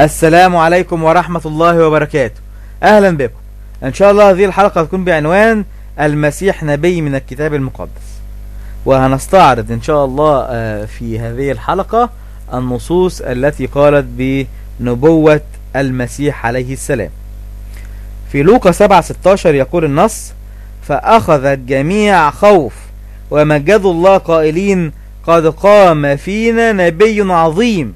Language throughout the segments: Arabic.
السلام عليكم ورحمة الله وبركاته. أهلا بكم. إن شاء الله هذه الحلقة تكون بعنوان المسيح نبي من الكتاب المقدس، وهنستعرض إن شاء الله في هذه الحلقة النصوص التي قالت بنبوة المسيح عليه السلام. في لوقا 7:16 يقول النص: فأخذ الجميع خوف ومجدوا الله قائلين قد قام فينا نبي عظيم،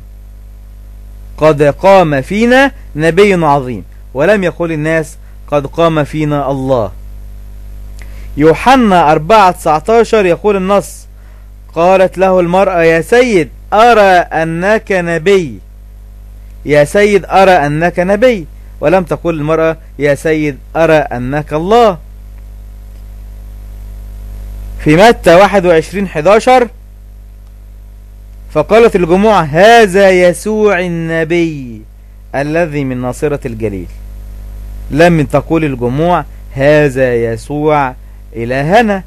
قد قام فينا نبي عظيم، ولم يقل الناس قد قام فينا الله. يوحنا 4:19 يقول النص: قالت له المرأة يا سيد أرى أنك نبي، يا سيد أرى أنك نبي، ولم تقل المرأة يا سيد أرى أنك الله. في متى 21:11 فقالت الجموع هذا يسوع النبي الذي من ناصرة الجليل. لم تقول الجموع هذا يسوع إلهنا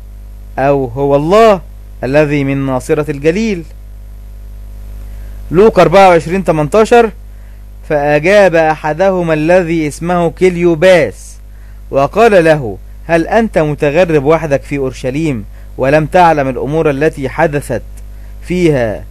أو هو الله الذي من ناصرة الجليل. لوقا 24:18 فأجاب أحدهما الذي اسمه كليوباس وقال له هل أنت متغرب وحدك في أورشليم ولم تعلم الأمور التي حدثت فيها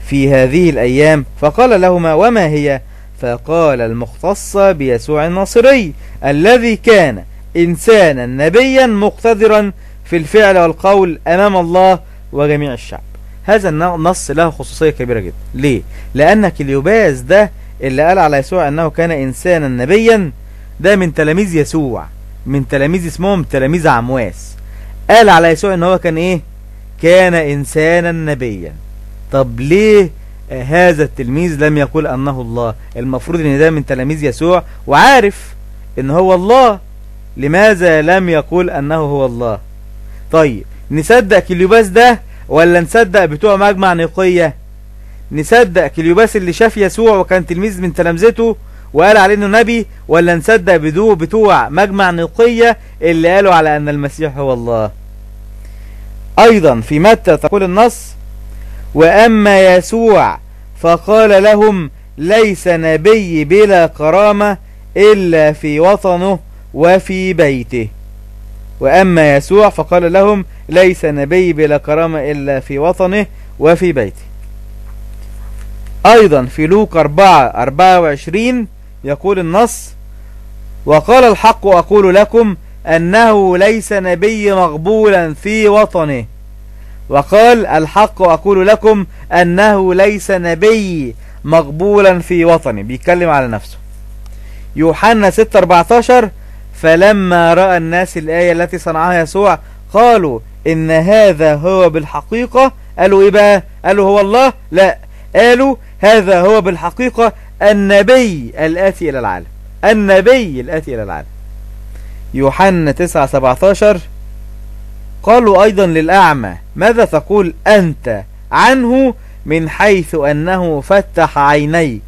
في هذه الأيام؟ فقال لهما وما هي؟ فقال المختصة بيسوع الناصري الذي كان إنسانا نبيا مقتدرا في الفعل والقول أمام الله وجميع الشعب. هذا النص له خصوصية كبيرة جدا. ليه؟ لأن كليوباس ده اللي قال على يسوع أنه كان إنسانا نبيا، ده من تلاميذ يسوع، من تلاميذ اسمهم تلاميذ عمواس. قال على يسوع أنه كان إيه؟ كان إنسانا نبيا. طب ليه هذا التلميذ لم يقول أنه الله؟ المفروض أن ده من تلاميذ يسوع وعارف أن هو الله، لماذا لم يقول أنه هو الله؟ طيب نصدق كليوباس ده ولا نصدق بتوع مجمع نيقية؟ نصدق كليوباس اللي شاف يسوع وكان تلميذ من تلامذته وقال عليه انه نبي، ولا نصدق بتوع مجمع نيقية اللي قالوا على أن المسيح هو الله؟ أيضا في متى تقول النص وأما يسوع فقال لهم ليس نبي بلا كرامة إلا في وطنه وفي بيته. وأما يسوع فقال لهم ليس نبي بلا كرامة إلا في وطنه وفي بيته. أيضا في لوقا 4:24 يقول النص وقال الحق أقول لكم أنه ليس نبي مقبولا في وطنه. وقال الحق أقول لكم أنه ليس نبي مقبولا في وطنه، بيتكلم على نفسه. يوحنا 6:14 فلما رأى الناس الآية التي صنعها يسوع قالوا إن هذا هو بالحقيقة، قالوا إيه بقى؟ قالوا هو الله؟ لا، قالوا هذا هو بالحقيقة النبي الآتي إلى العالم، النبي الآتي إلى العالم. يوحنا 9:17 قالوا أيضا للأعمى ماذا تقول أنت عنه من حيث أنه فتح عينيك؟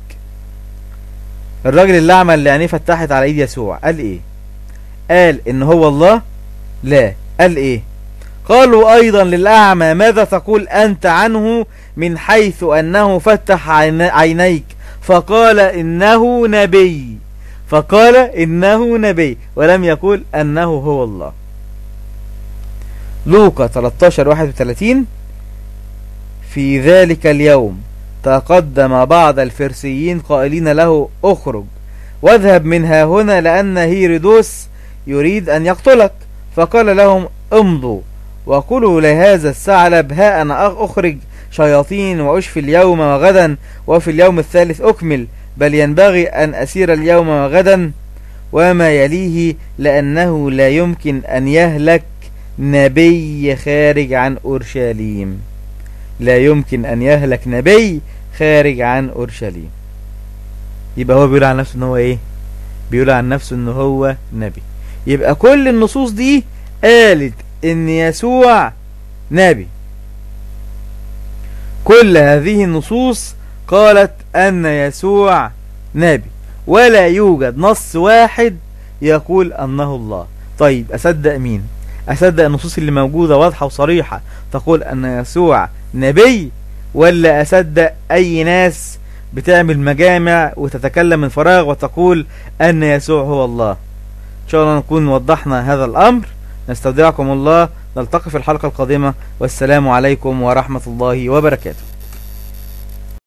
الراجل الأعمى اللي عينيه فتحت على إيد يسوع قال إيه؟ قال إن هو الله؟ لا، قال إيه؟ قالوا أيضا للأعمى ماذا تقول أنت عنه من حيث أنه فتح عينيك؟ فقال إنه نبي، فقال إنه نبي، ولم يقول أنه هو الله. لوقا 13:31 في ذلك اليوم تقدم بعض الفريسيين قائلين له اخرج واذهب من ها هنا لأن هيرودس يريد أن يقتلك. فقال لهم امضوا وقولوا لهذا الثعلب ها أنا أخرج شياطين وأشفي اليوم وغدا وفي اليوم الثالث أكمل، بل ينبغي أن أسير اليوم وغدا وما يليه لأنه لا يمكن أن يهلك نبي خارج عن أورشليم. لا يمكن أن يهلك نبي خارج عن أورشليم. يبقى هو بيقول عن نفسه إنه هو إيه؟ بيقول عن نفسه إنه هو نبي. يبقى كل النصوص دي قالت إن يسوع نبي. كل هذه النصوص قالت أن يسوع نبي، ولا يوجد نص واحد يقول أنه الله. طيب أصدق مين؟ أصدق النصوص اللي موجودة واضحة وصريحة تقول أن يسوع نبي، ولا أصدق أي ناس بتعمل مجامع وتتكلم من فراغ وتقول أن يسوع هو الله. إن شاء الله نكون وضحنا هذا الأمر. نستودعكم الله، نلتقي في الحلقة القادمة، والسلام عليكم ورحمة الله وبركاته.